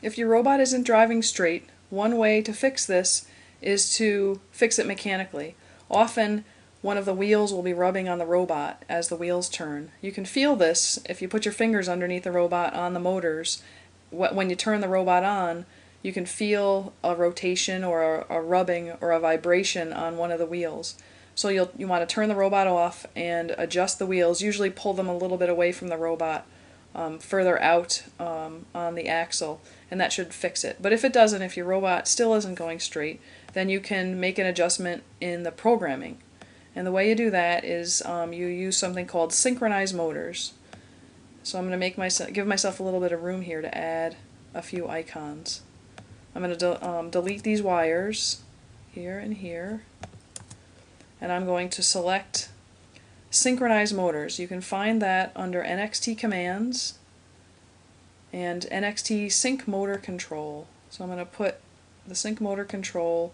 if your robot isn't driving straight, one way to fix this is to fix it mechanically. Often one of the wheels will be rubbing on the robot as the wheels turn. You can feel this if you put your fingers underneath the robot on the motors. When you turn the robot on, you can feel a rotation or a rubbing or a vibration on one of the wheels. So you want to turn the robot off and adjust the wheels, usually pull them a little bit away from the robot, further out on the axle, and that should fix it. But if it doesn't, if your robot still isn't going straight, then you can make an adjustment in the programming. And the way you do that is you use something called synchronized motors. So I'm going to give myself a little bit of room here to add a few icons. I'm going to delete these wires here and here, and I'm going to select synchronized motors. You can find that under NXT commands and NXT sync motor control. So I'm going to put the sync motor control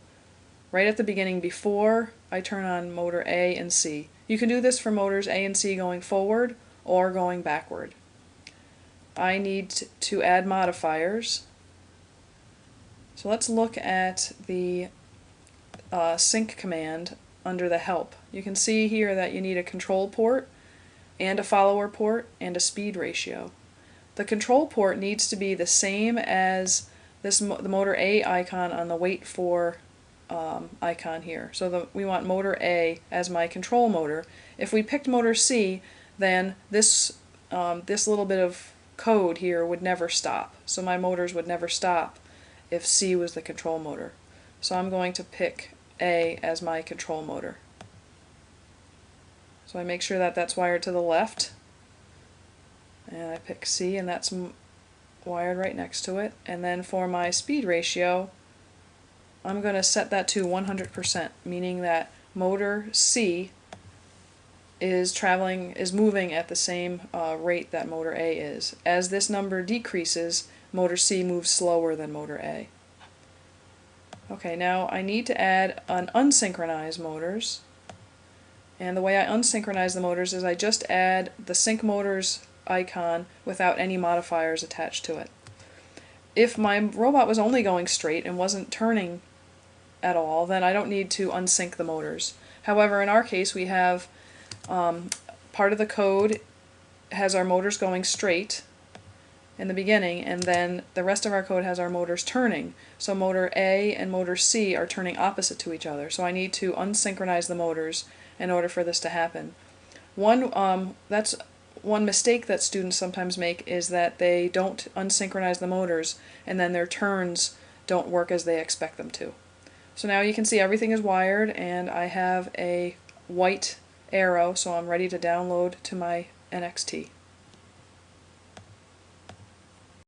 right at the beginning before I turn on motor A and C. You can do this for motors A and C going forward or going backward. I need to add modifiers. So let's look at the sync command under the help. You can see here that you need a control port and a follower port and a speed ratio. The control port needs to be the same as the motor A icon on the wait for icon here. So we want motor A as my control motor. If we picked motor C, then this little bit of code here would never stop. So my motors would never stop if C was the control motor. So I'm going to pick A as my control motor. So I make sure that that's wired to the left, and I pick C, and that's wired right next to it. And then for my speed ratio, I'm going to set that to 100%, meaning that motor C is moving at the same rate that motor A is. As this number decreases, motor C moves slower than motor A. Okay, now I need to add an unsynchronized motors, and the way I unsynchronize the motors is I just add the sync motors icon without any modifiers attached to it. If my robot was only going straight and wasn't turning at all, then I don't need to unsync the motors. However, in our case we have part of the code has our motors going straight in the beginning, and then the rest of our code has our motors turning. So motor A and motor C are turning opposite to each other. So I need to unsynchronize the motors in order for this to happen. That's one mistake that students sometimes make, is that they don't unsynchronize the motors and then their turns don't work as they expect them to. So now you can see everything is wired, and I have a white arrow, so I'm ready to download to my NXT.